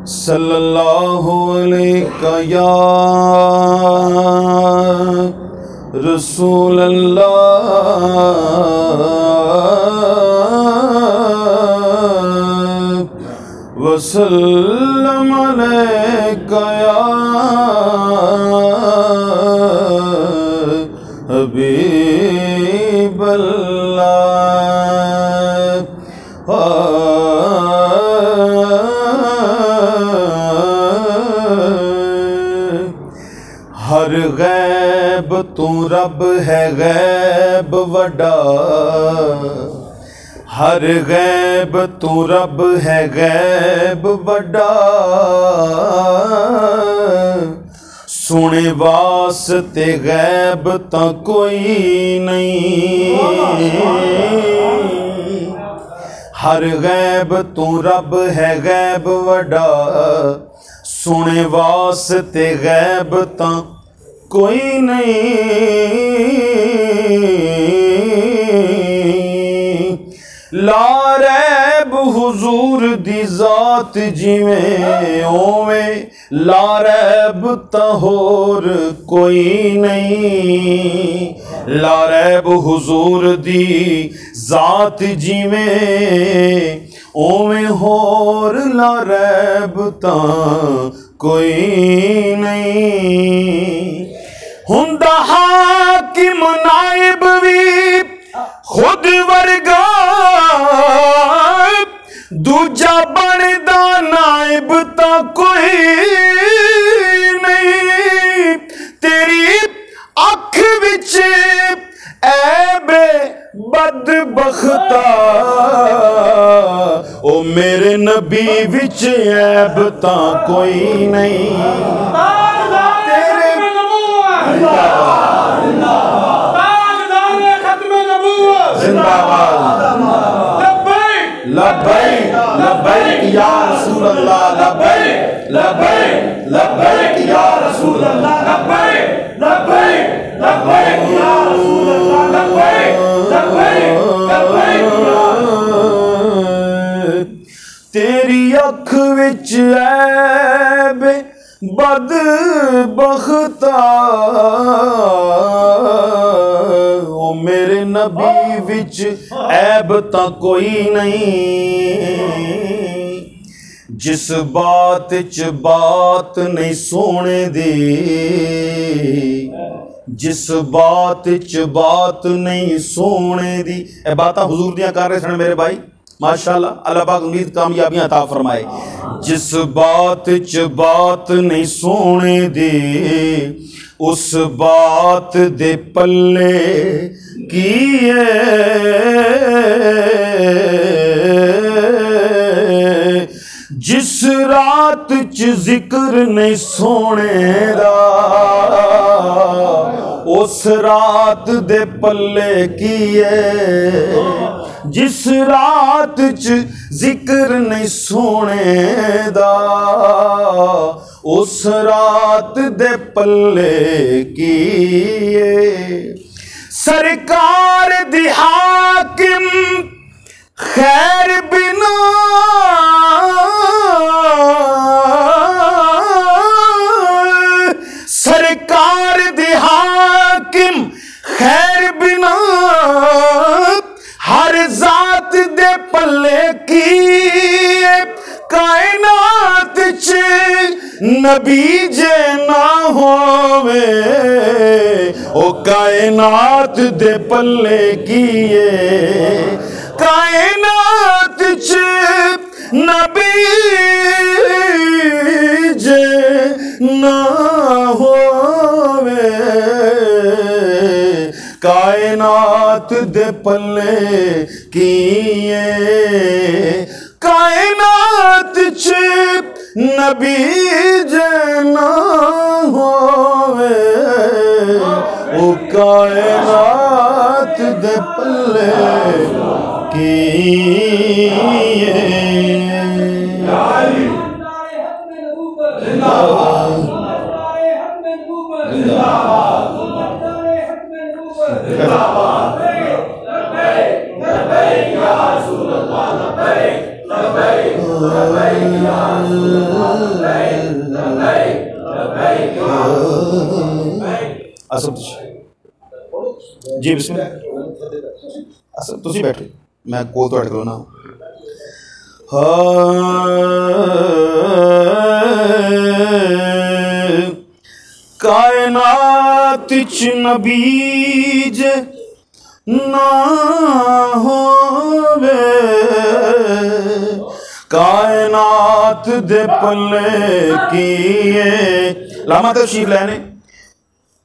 सल्लल्लाहु अलैका या रसूल अल्लाह वसल्लम अलैका या हबीब हर गैब तू रब है गैब वड्डा, हर गैब तू रब है गैब वड्डा, सुने वास्ते गैब तां कोई नहीं। हर गैब तू रब है गैब वड्डा, सुने वास्ते गैब तां कोई नहीं। ला रैब हुजूर दी जात जिवें ओवें, ला रैब तां होर कोई नहीं। ला रैब हुजूर दी जात जिवें ओवें होर ला रैब तां कोई नहीं। हुंदा हाकिम नाइब भी खुद वर्गा, दूजा बनदा नाइब तां कोई नहीं। तेरी अख विच ऐबे बदबख्ता, ओ मेरे नबी विच ऐब तां कोई नहीं। लब्बैक लब्बैक या रसूल अल्लाह, लब्बैक लब्बैक लब्बैक या रसूल अल्लाह, लब्बैक लब्बैक लब्बैक या रसूल अल्लाह, लब्बैक लब्बैक लब्बैक। तेरी अख विच ऐब बदबख्ता, ओ मेरे नबी विच ऐब तां कोई नहीं। जिस बात च बात नहीं सोने दी, जिस बात च बात नहीं सोने दी। ए बात हुजूर दियां कर रहे सन मेरे भाई, माशाअल्लाह। अल्लाह पाक उम्मीद कामयाबियां अता फरमाए। जिस बात च बात नहीं सोने दी, उस बात दे पल्ले की जिस रात च जिक्र नहीं सोने दा, उस रात दे पल्ले की जिस रात च जिक्र नहीं सोने दा, उस रात दे पल्ले की सरकार दी हाकिम खैर बिना, सरकार दी हाकिम खैर बिना, हर जात दे पल्ले की कायनात च नबी जे ना होवे, ओ कायनात दे पल्ले की कायनात च नबी जे ना होवे, कायनात दे पल्ले की कायनात च नबी जे ना होवे, ओ कायनात दे पल्ले की असद जी बिस्मिल्लाह असद तुसी बैठे मैं कोल तुहाडे कोल ना कायनात च नबीज ना होवे कायनात दे पल्ले किए लामा तशरीफ लैने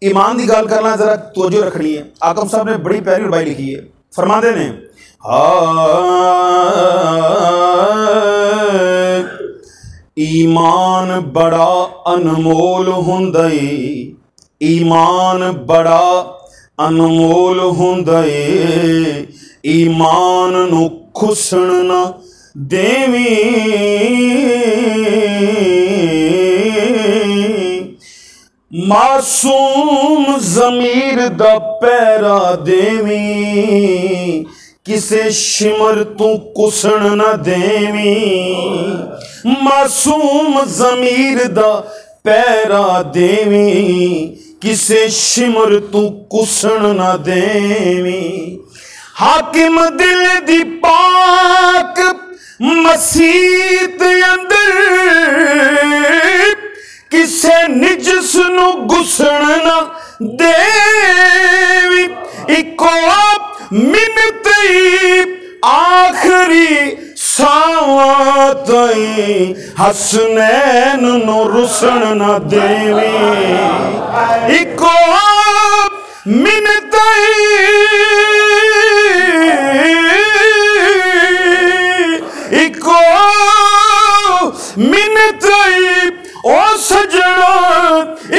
ईमान की गल करना जरा तवज्जो रखनी है। आकम साहब ने बड़ी प्यारी रुबाई लिखी है, फरमाते ने ईमान बड़ा अनमोल हुंदा है, ईमान बड़ा अनमोल हुंदा है, ईमान नू खुसण ना देवी मासूम ज़मीर दा पैरा देवी किसे शिमर तू कुसण न देवी मासूम ज़मीर दा पैरा देवी किसे शिमर तू कुसण न देवी हाकिम दिल दी पाक मसीत अंदर किसे निजस नू घुसण न देवी इको मिन्नत आखरी सावां ताईं हसनैन नू रुसण न देवी इको मिन्नत इको मिन्नत ओ सजना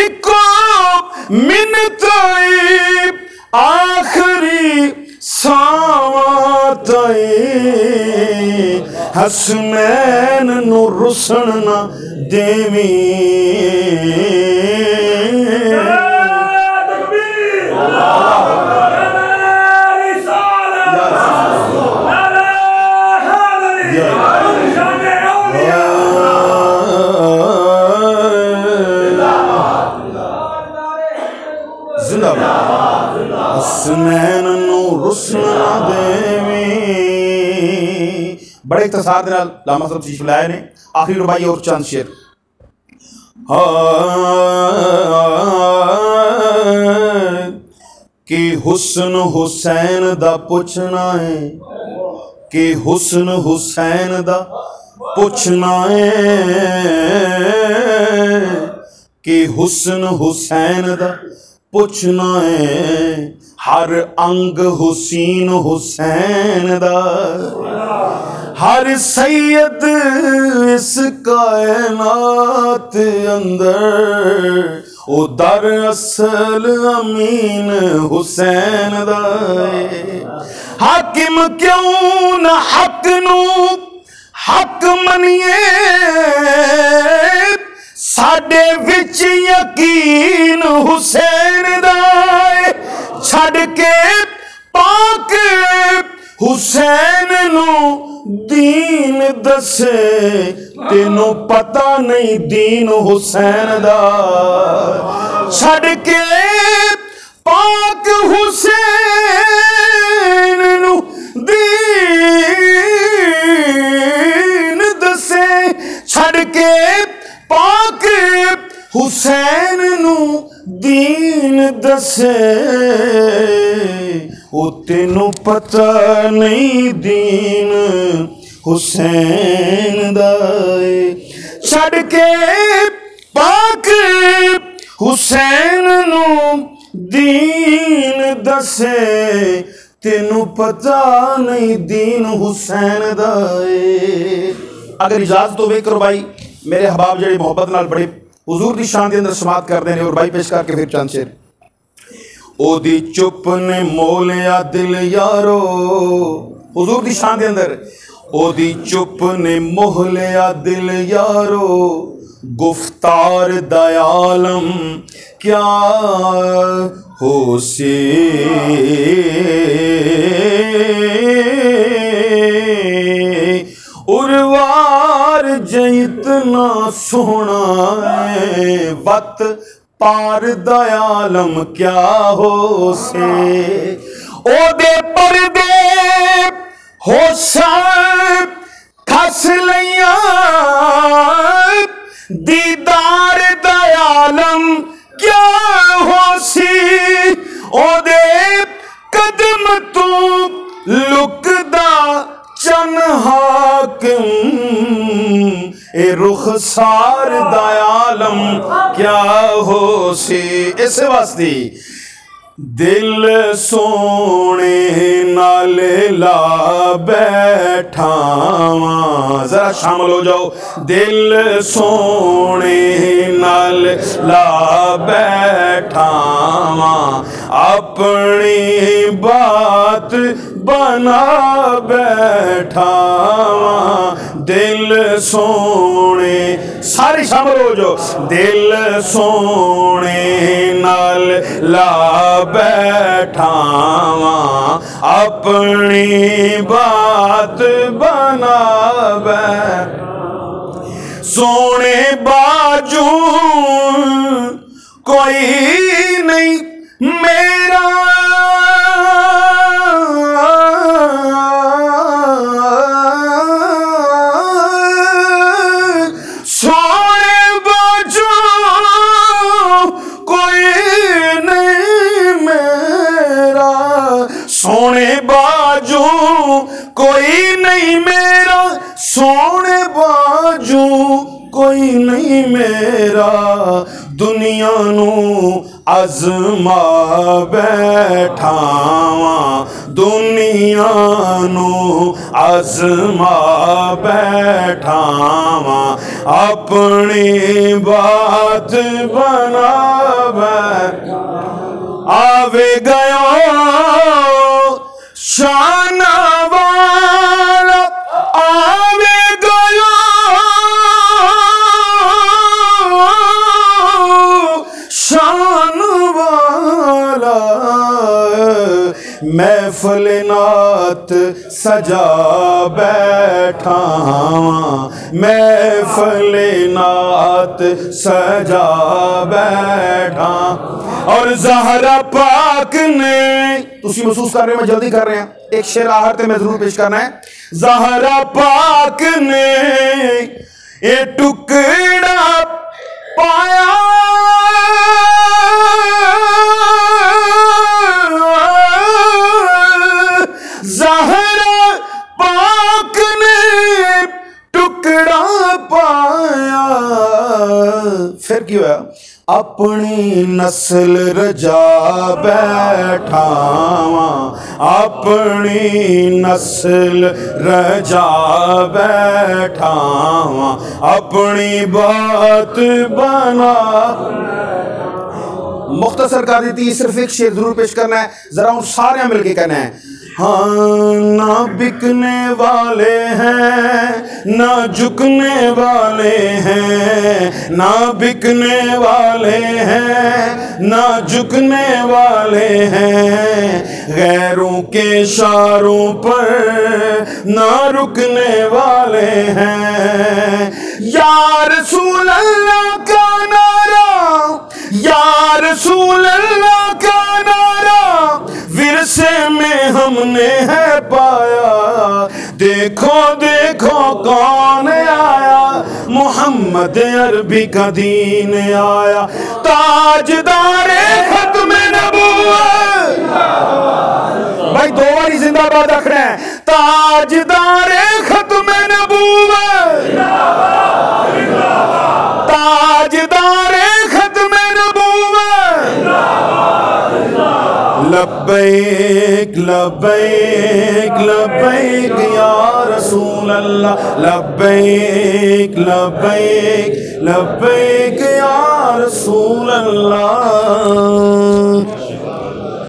इको मिन्नत आखरी सावां ताईं हसनैन नू रुसण न देवी हसनैन नू रुसण देवी। बड़े इख्तिसार दे नाल लामा साहब तशरीफ लाए ने आखिरी रुबाई और चंद शेर कि हुस्न हुसैन दा पुछना है कि हुस्न हुसैन दा पुछना है कि हुस्न हुसैन दा पुछना है हर अंग हुसैन हुसैन दा हर सैयद इस कायनात अंदर ओ दर असल अमीन हुसैन दा हाकिम क्यों न हक नू हक मनिए साडे विच यकीन हुसैन दा छड़ के पाक हुसैन नू दीन दसे तेनू पता नहीं दीन हुसैन दा छड़ के पाक हुसैन नू दीन दसे छड़ के पाक हुसैन नू दीन दसे ओ तेनू पता नहीं दीन हुसैन दा छड़ के पाक हुसैन नू दीन दसे तेनू पता नहीं दीन हुसैन दा। अगर इजाजत होवे करो भाई मेरे हबाब जड़ी मोहब्बत नाल बड़े हुजूर दी शान दे अंदर समात करते हैं और भाई पेश करके फिर चंद शेर ओदी चुप ने मोलिया दिल यारो हुजूर दी शान दे अंदर ओदी चुप ने मोहलिया दिल यारो गुफ्तार दयालम क्या हो से उर्वार जितना सोना है वत पार दयालम क्या हो से ओदे परदे हो साब खस लिया दीदार दयालम क्या हो सी ओदे कदम तू लुकदा चन हाकिम ए रुखसार दयालम क्या हो सी। इस वास्ते दिल सोने नाल ला बैठावा, जरा शामिल हो जाओ। दिल सोने नाल ला बैठावा, अपनी बात बना बैठावा। दिल सोने, सारी शामिल हो जाओ। दिल सोने नाल ला बैठावा, अपनी बात बना बैठ। सोने बाजू कोई नहीं मेरा, सोने बाजू कोई नहीं मेरा, सोने बाजू कोई नहीं मेरा, सोने बाजू कोई नहीं मेरा। दुनिया नू आजमा बैठावा, दुनिया नू आजमा बैठावा, अपनी बात बना बैठा। आवे गयो शाना वाला, आवे गयो शान वाला, महफिल नात सजा बैठावा, महफिल नात सजा बैठा। और ज़हरा पाक ने, तुसी महसूस कर रहे हो, मैं जल्दी कर रहे हैं, एक शेर आहर ते मैं जरूर पेश करना है। ज़हरा पाक ने ये टुकड़ा पाया, ज़हरा पाक ने टुकड़ा पाया। फिर क्यों है? अपनी नस्ल रजा बैठावा, अपनी नस्ल रजा बैठावा, अपनी बात बना। मुख्तसर कर दी, सिर्फ एक शेर जरूर पेश करना है, जरा उन सारे मिलके कहना है। हाँ, ना बिकने वाले हैं ना झुकने वाले हैं, ना बिकने वाले हैं ना झुकने वाले हैं, गैरों के इशारों पर ना रुकने वाले हैं। या रसूल अल्लाह का नारा, या रसूल अल्लाह का नारा विरसे में हमने है पाया। देखो देखो कौन आया, मोहम्मद अरबी का दीन आया। ताजदारे खत्म नबूवत, भाई दो बारी जिंदाबाद रखना है। ताजदारे खत्म नबूवत, ताजदारे खत्म नबूवत। लब्बैक लब्बैक लब्बैक या रसूल अल्लाह, लब्बैक लब्बैक लब्बैक या रसूल अल्लाह।